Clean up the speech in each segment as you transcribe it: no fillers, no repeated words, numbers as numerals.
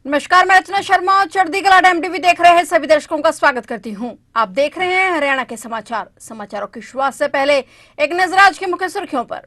नमस्कार, मैं रचना शर्मा चढ़ती कला एमटीवी देख रहे हैं सभी दर्शकों का स्वागत करती हूं। आप देख रहे हैं हरियाणा के समाचारों की शुरुआत से पहले एक नजर आज की मुख्य सुर्खियों पर।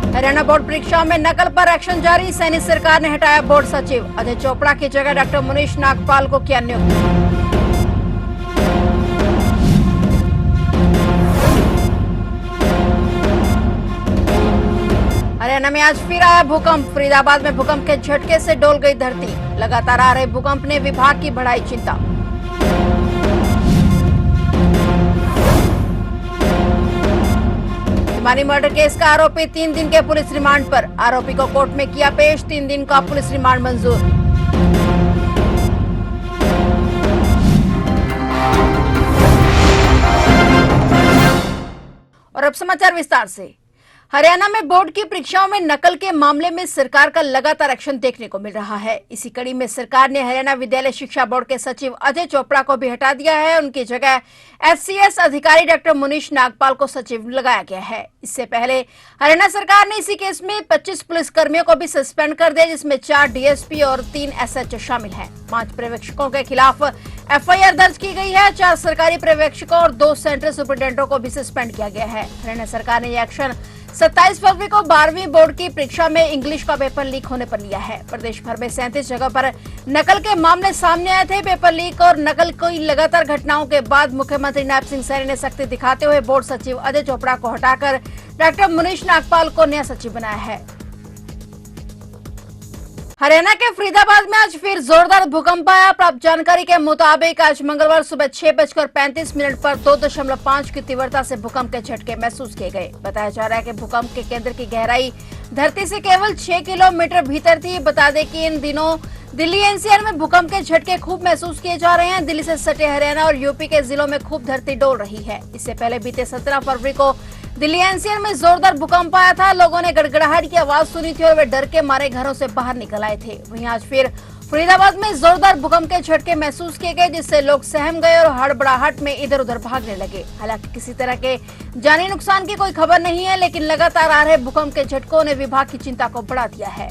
हरियाणा बोर्ड परीक्षाओं में नकल पर एक्शन जारी। सैनी सरकार ने हटाया बोर्ड सचिव। अजय चोपड़ा की जगह डॉक्टर मुनीश नागपाल को किया नियुक्त। हरियाणा में आज फिर आया भूकंप। फरीदाबाद में भूकंप के झटके से डोल गई धरती। लगातार आ रहे भूकंप ने विभाग की बढ़ाई चिंता। हिमानी मर्डर केस का आरोपी 3 दिन के पुलिस रिमांड पर। आरोपी को कोर्ट में किया पेश। 3 दिन का पुलिस रिमांड मंजूर। और अब समाचार विस्तार से। हरियाणा में बोर्ड की परीक्षाओं में नकल के मामले में सरकार का लगातार एक्शन देखने को मिल रहा है। इसी कड़ी में सरकार ने हरियाणा विद्यालय शिक्षा बोर्ड के सचिव अजय चोपड़ा को भी हटा दिया है। उनकी जगह एचसीएस अधिकारी डॉक्टर मुनीश नागपाल को सचिव लगाया गया है। इससे पहले हरियाणा सरकार ने इसी केस में 25 पुलिसकर्मियों को भी सस्पेंड कर दिया, जिसमें 4 डीएसपी और 3 एसएच शामिल हैं। 5 पर्यवेक्षकों के खिलाफ एफआईआर दर्ज की गई है। 4 सरकारी पर्यवेक्षकों और 2 सेंट्रल सुपरिटेंडेंटों को भी सस्पेंड किया गया है। हरियाणा सरकार ने यह एक्शन 27 फरवरी को 12वीं बोर्ड की परीक्षा में इंग्लिश का पेपर लीक होने पर लिया है। प्रदेश भर में 37 जगह पर नकल के मामले सामने आए थे। पेपर लीक और नकल की लगातार घटनाओं के बाद मुख्यमंत्री नायब सिंह सैनी ने सख्ती दिखाते हुए बोर्ड सचिव अजय चोपड़ा को हटाकर डॉक्टर मुनीश नागपाल को नया सचिव बनाया है। हरियाणा के फरीदाबाद में आज फिर जोरदार भूकंप आया। प्राप्त जानकारी के मुताबिक आज मंगलवार सुबह 6:35 पर 2.5 की तीव्रता से भूकंप के झटके महसूस किए गए। बताया जा रहा है कि भूकंप के केंद्र की गहराई धरती से केवल 6 किलोमीटर भीतर थी। बता दें कि इन दिनों दिल्ली एनसीआर में भूकंप के झटके खूब महसूस किए जा रहे हैं। दिल्ली से सटे हरियाणा और यूपी के जिलों में खूब धरती डोल रही है। इससे पहले बीते 17 फरवरी को दिल्ली एनसीआर में जोरदार भूकंप आया था। लोगों ने गड़गड़ाहट की आवाज सुनी थी और वे डर के मारे घरों से बाहर निकल आए थे। वहीं आज फिर फरीदाबाद में जोरदार भूकंप के झटके महसूस किए गए, जिससे लोग सहम गए और हड़बड़ाहट में इधर उधर भागने लगे। हालांकि किसी तरह के जानी नुकसान की कोई खबर नहीं है, लेकिन लगातार आ रहे भूकंप के झटकों ने विभाग की चिंता को बढ़ा दिया है।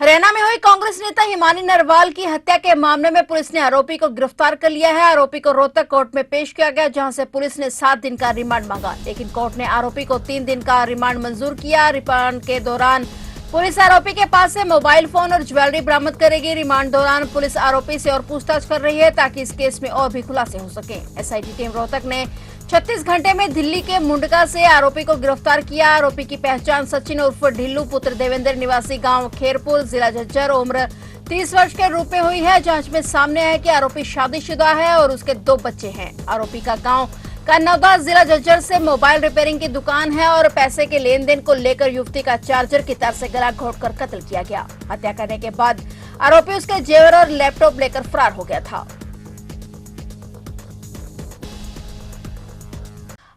हरियाणा में हुई कांग्रेस नेता हिमानी नरवाल की हत्या के मामले में पुलिस ने आरोपी को गिरफ्तार कर लिया है। आरोपी को रोहतक कोर्ट में पेश किया गया, जहां से पुलिस ने 7 दिन का रिमांड मांगा, लेकिन कोर्ट ने आरोपी को 3 दिन का रिमांड मंजूर किया। रिमांड के दौरान पुलिस आरोपी के पास से मोबाइल फोन और ज्वेलरी बरामद करेगी। रिमांड दौरान पुलिस आरोपी से और पूछताछ कर रही है, ताकि इस केस में और भी खुलासे हो सके। एसआईटी टीम रोहतक ने 36 घंटे में दिल्ली के मुंडका से आरोपी को गिरफ्तार किया। आरोपी की पहचान सचिन उर्फ ढिल्लू पुत्र देवेंद्र निवासी गांव खेरपुर जिला झज्जर उम्र 30 वर्ष के रूप में हुई है। जांच में सामने है कि आरोपी शादीशुदा है और उसके 2 बच्चे हैं। आरोपी का गांव कन्नौदा जिला झज्जर से मोबाइल रिपेयरिंग की दुकान है और पैसे के लेन देन को लेकर युवती का चार्जर की तार से गला घोंटकर कत्ल किया गया। हत्या करने के बाद आरोपी उसके जेवर और लैपटॉप लेकर फरार हो गया था।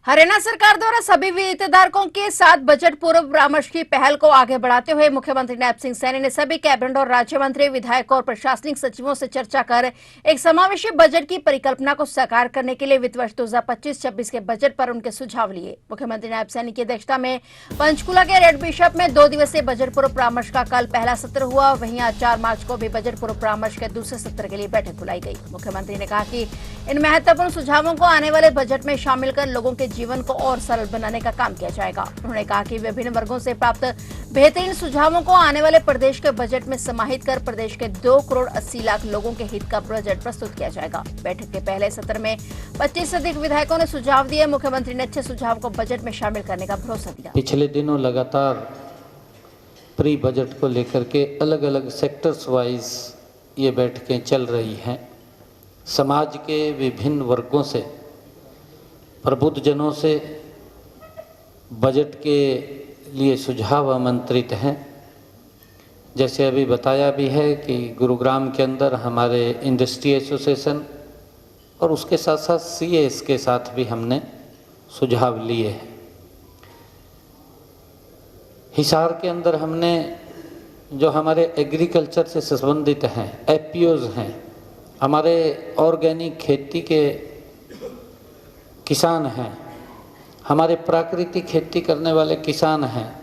हरियाणा सरकार द्वारा सभी हितधारकों के साथ बजट पूर्व परामर्श की पहल को आगे बढ़ाते हुए मुख्यमंत्री नायब सिंह सैनी ने सभी कैबिनेट और राज्य मंत्री, विधायकों और प्रशासनिक सचिवों से चर्चा कर एक समावेशी बजट की परिकल्पना को साकार करने के लिए वित्त वर्ष 2025-26 के बजट पर उनके सुझाव लिए। मुख्यमंत्री नायब सैनी की अध्यक्षता में पंचकुला के रेड बिशप में 2 दिवसीय बजट पूर्व परामर्श का कल पहला सत्र हुआ। वहीं आज 4 मार्च को भी बजट पूर्व परामर्श के दूसरे सत्र के लिए बैठक बुलाई गई। मुख्यमंत्री ने कहा कि इन महत्वपूर्ण सुझावों को आने वाले बजट में शामिल कर लोगों के जीवन को और सरल बनाने का काम किया जाएगा। उन्होंने कहा कि विभिन्न वर्गों से प्राप्त बेहतरीन सुझावों को आने वाले प्रदेश के बजट में समाहित कर प्रदेश के 2 करोड़ 80 लाख लोगों के हित का बजट प्रस्तुत किया जाएगा। बैठक के पहले सत्र में 25 से अधिक विधायकों ने सुझाव दिए। मुख्यमंत्री ने अच्छे सुझाव को बजट में शामिल करने का भरोसा दिया। पिछले दिनों लगातार प्री बजट को लेकर के अलग अलग सेक्टर्स वाइज ये बैठकें चल रही हैं। समाज के विभिन्न वर्गों से, प्रबुद्धजनों से बजट के लिए सुझाव आमंत्रित हैं। जैसे अभी बताया भी है कि गुरुग्राम के अंदर हमारे इंडस्ट्री एसोसिएशन और उसके साथ साथ सीएस के साथ भी हमने सुझाव लिए हैं। हिसार के अंदर हमने जो हमारे एग्रीकल्चर से संबंधित हैं, एफपीओज हैं, हमारे ऑर्गेनिक खेती के किसान हैं, हमारे प्राकृतिक खेती करने वाले किसान हैं,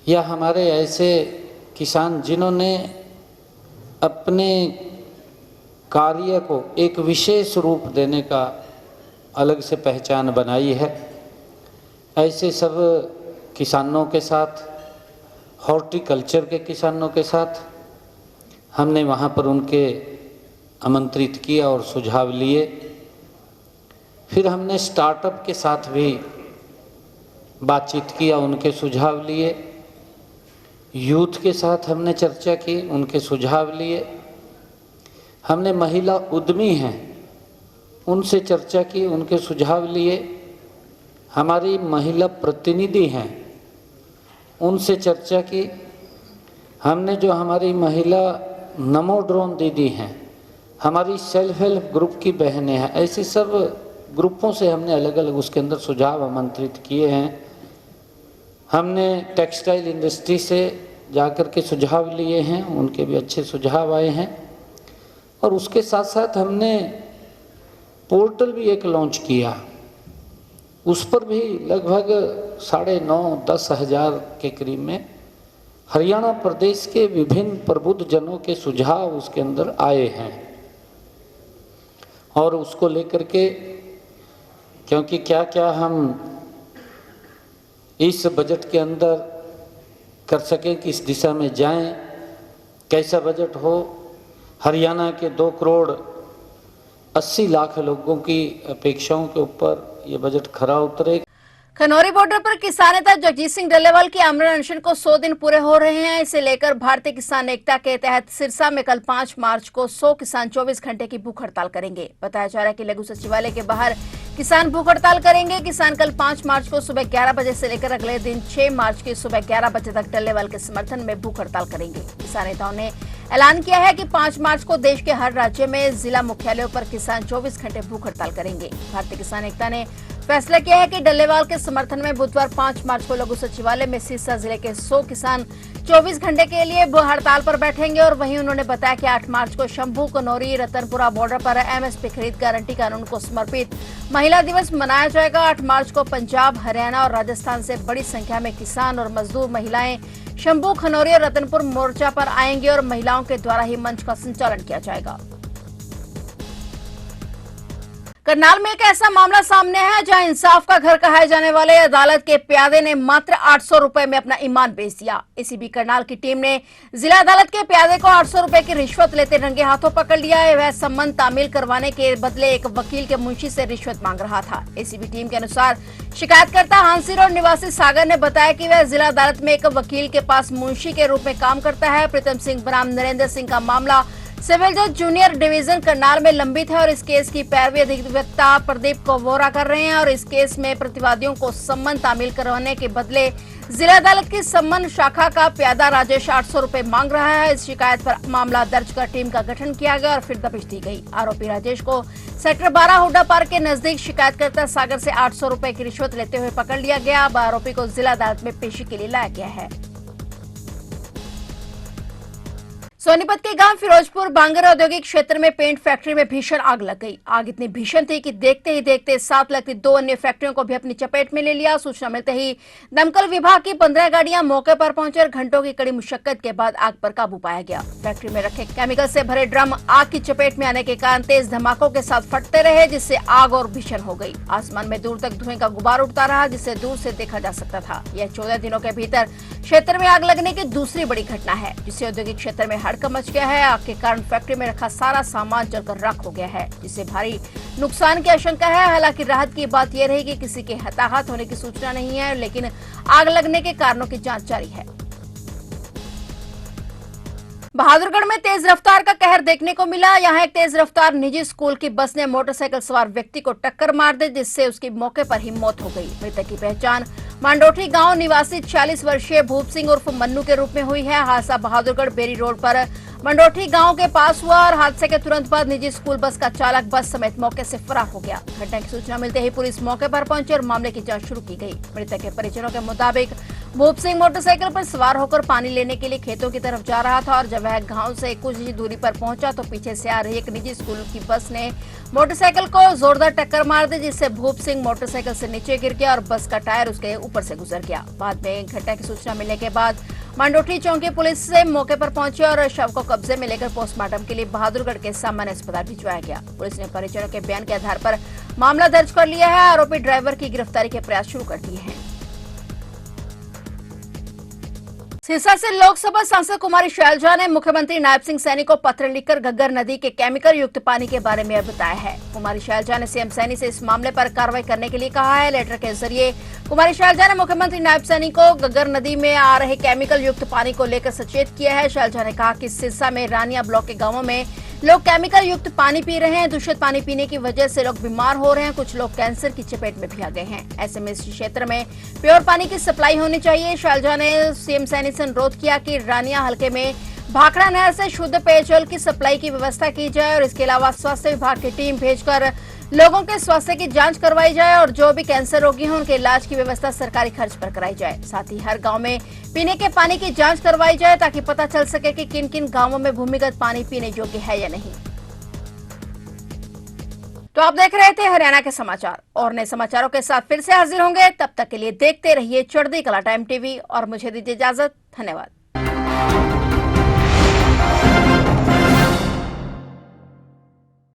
या हमारे ऐसे किसान जिन्होंने अपने कार्य को एक विशेष रूप देने का अलग से पहचान बनाई है, ऐसे सब किसानों के साथ, हॉर्टिकल्चर के किसानों के साथ हमने वहाँ पर उनके आमंत्रित किया और सुझाव लिए। फिर हमने स्टार्टअप के साथ भी बातचीत किया, उनके सुझाव लिए। यूथ के साथ हमने चर्चा की, उनके सुझाव लिए। हमने महिला उद्यमी हैं उनसे चर्चा की, उनके सुझाव लिए। हमारी महिला प्रतिनिधि हैं उनसे चर्चा की। हमने जो हमारी महिला नमो ड्रोन दीदी हैं, हमारी सेल्फ हेल्प ग्रुप की बहनें हैं, ऐसे सब ग्रुपों से हमने अलग अलग उसके अंदर सुझाव आमंत्रित किए हैं। हमने टेक्सटाइल इंडस्ट्री से जाकर के सुझाव लिए हैं, उनके भी अच्छे सुझाव आए हैं। और उसके साथ साथ हमने पोर्टल भी एक लॉन्च किया, उस पर भी लगभग 9,500-10 हज़ार के करीब में हरियाणा प्रदेश के विभिन्न प्रबुद्ध जनों के सुझाव उसके अंदर आए हैं। और उसको लेकर के, क्योंकि क्या क्या हम इस बजट के अंदर कर सकें, किस दिशा में जाएं, कैसा बजट हो। हरियाणा के 2,80,00,000 लोगों की अपेक्षाओं के ऊपर ये बजट खरा उतरेगा। खनौरी बॉर्डर पर किसान नेता जगजीत सिंह डल्लेवाल के आमरण अनशन को 100 दिन पूरे हो रहे हैं। इसे लेकर भारतीय किसान एकता के तहत सिरसा में कल 5 मार्च को 100 किसान 24 घंटे की भूख हड़ताल करेंगे। बताया जा रहा है कि लघु सचिवालय के बाहर किसान भूख हड़ताल करेंगे। किसान कल 5 मार्च को सुबह 11 बजे से लेकर अगले दिन 6 मार्च की सुबह 11 बजे तक डल्लेवाल के समर्थन में भूख हड़ताल करेंगे। किसान नेताओं ने ऐलान किया है कि 5 मार्च को देश के हर राज्य में जिला मुख्यालयों पर किसान 24 घंटे भूख हड़ताल करेंगे। भारतीय किसान एकता ने फैसला किया है कि डल्लेवाल के समर्थन में बुधवार 5 मार्च को लघु सचिवालय में सिरसा जिले के 100 किसान 24 घंटे के लिए हड़ताल पर बैठेंगे। और वहीं उन्होंने बताया कि 8 मार्च को शंभू, कनौरी, रतनपुरा बॉर्डर पर एमएसपी खरीद गारंटी कानून को समर्पित महिला दिवस मनाया जाएगा। 8 मार्च को पंजाब, हरियाणा और राजस्थान से बड़ी संख्या में किसान और मजदूर महिलाएं शंभू, खनौरी और रतनपुर मोर्चा पर आएंगे और महिलाओं के द्वारा ही मंच का संचालन किया जाएगा। करनाल में एक ऐसा मामला सामने है जहां इंसाफ का घर कहाए जाने वाले अदालत के प्यादे ने मात्र 800 रुपए में अपना ईमान बेच दिया। एसीबी करनाल की टीम ने जिला अदालत के प्यादे को 800 रुपए की रिश्वत लेते रंगे हाथों पकड़ लिया है। वह संबंध तामील करवाने के बदले एक वकील के मुंशी से रिश्वत मांग रहा था। एसीबी टीम के अनुसार शिकायतकर्ता हांसी रोड निवासी सागर ने बताया कि वह जिला अदालत में एक वकील के पास मुंशी के रूप में काम करता है। प्रीतम सिंह बनाम नरेंद्र सिंह का मामला सिविल जज जूनियर डिवीजन करनाल में लंबित है और इस केस की पैरवी अधिवक्ता प्रदीप कोवोरा कर रहे हैं। और इस केस में प्रतिवादियों को सम्मन तामील करवाने के बदले जिला अदालत की सम्मन शाखा का प्यादा राजेश 800 रुपए मांग रहा है। इस शिकायत पर मामला दर्ज कर टीम का गठन किया गया और फिर दबिश दी गई। आरोपी राजेश को सेक्टर 12 हुड्डा पार्क के नजदीक शिकायतकर्ता सागर से 800 रुपए की रिश्वत लेते हुए पकड़ लिया गया। अब आरोपी को जिला अदालत में पेशी के लिए लाया गया है। सोनीपत के गांव फिरोजपुर बांगर औद्योगिक क्षेत्र में पेंट फैक्ट्री में भीषण आग लग गई। आग इतनी भीषण थी कि देखते ही देखते साथ लगती 2 अन्य फैक्ट्रियों को भी अपनी चपेट में ले लिया। सूचना मिलते ही दमकल विभाग की 15 गाड़ियां मौके पर पहुंचे और घंटों की कड़ी मुशक्कत के बाद आग पर काबू पाया गया। फैक्ट्री में रखे केमिकल से भरे ड्रम आग की चपेट में आने के कारण तेज धमाकों के साथ फटते रहे, जिससे आग और भीषण हो गई। आसमान में दूर तक धुएं का गुबार उठता रहा, जिसे दूर से देखा जा सकता था। यह 14 दिनों के भीतर क्षेत्र में आग लगने की दूसरी बड़ी घटना है, जिससे औद्योगिक क्षेत्र में हड़कंप मच गया है। आग के कारण फैक्ट्री में रखा सारा सामान जलकर राख हो गया है, जिससे भारी नुकसान की आशंका है। हालांकि राहत की बात यह रही कि किसी के हताहत होने की सूचना नहीं है, लेकिन आग लगने के कारणों की जांच जारी है। बहादुरगढ़ में तेज रफ्तार का कहर देखने को मिला। यहां एक तेज रफ्तार निजी स्कूल की बस ने मोटरसाइकिल सवार व्यक्ति को टक्कर मार दी, जिससे उसकी मौके पर ही मौत हो गई। मृतक की पहचान मांडोठी गांव निवासी 40 वर्षीय भूप सिंह उर्फ मन्नू के रूप में हुई है। हादसा बहादुरगढ़ बेरी रोड पर मंडोठी गांव के पास हुआ और हादसे के तुरंत बाद निजी स्कूल बस का चालक बस समेत मौके से फरार हो गया। घटना की सूचना मिलते ही पुलिस मौके पर पहुंची और मामले की जांच शुरू की गई। मृतक के परिजनों के मुताबिक भूप सिंह मोटरसाइकिल पर सवार होकर पानी लेने के लिए खेतों की तरफ जा रहा था और जब वह गांव से कुछ ही दूरी पर पहुंचा तो पीछे से आ रही एक निजी स्कूल की बस ने मोटरसाइकिल को जोरदार टक्कर मार दी, जिससे भूप सिंह मोटरसाइकिल से नीचे गिर गया और बस का टायर उसके ऊपर से गुजर गया। बाद में घटना की सूचना मिलने के बाद मंडोठी चौकी पुलिस से मौके पर पहुंची और शव को कब्जे में लेकर पोस्टमार्टम के लिए बहादुरगढ़ के सामान्य अस्पताल भिजवाया गया। पुलिस ने परिजनों के बयान के आधार पर मामला दर्ज कर लिया है। आरोपी ड्राइवर की गिरफ्तारी के प्रयास शुरू कर दिए हैं। सिरसा से लोकसभा सांसद कुमारी शैलजा ने मुख्यमंत्री नायब सिंह सैनी को पत्र लिखकर घग्गर नदी के केमिकल युक्त पानी के बारे में बताया है। कुमारी शैलजा ने सीएम सैनी से इस मामले पर कार्रवाई करने के लिए कहा है। लेटर के जरिए कुमारी शैलजा ने मुख्यमंत्री नायब सैनी को घग्गर नदी में आ रहे केमिकल युक्त पानी को लेकर सचेत किया है। शैलजा ने कहा कि सिरसा में रानिया ब्लॉक के गांवों में लोग केमिकल युक्त पानी पी रहे हैं। दूषित पानी पीने की वजह से लोग बीमार हो रहे हैं, कुछ लोग कैंसर की चपेट में भी आ गए हैं। ऐसे में इस क्षेत्र में प्योर पानी की सप्लाई होनी चाहिए। शैलजा ने सीएम सैनी से अनुरोध किया कि रानिया हलके में भाखड़ा नहर से शुद्ध पेयजल की सप्लाई की व्यवस्था की जाए और इसके अलावा स्वास्थ्य विभाग की टीम भेजकर लोगों के स्वास्थ्य की जांच करवाई जाए और जो भी कैंसर रोगी हैं उनके इलाज की व्यवस्था सरकारी खर्च पर कराई जाए। साथ ही हर गांव में पीने के पानी की जांच करवाई जाए ताकि पता चल सके कि किन किन गांवों में भूमिगत पानी पीने योग्य है या नहीं। तो आप देख रहे थे हरियाणा के समाचार और नए समाचारों के साथ फिर से हाजिर होंगे। तब तक के लिए देखते रहिए चढ़ती कला टाइम टीवी और मुझे दीजिए इजाजत। धन्यवाद।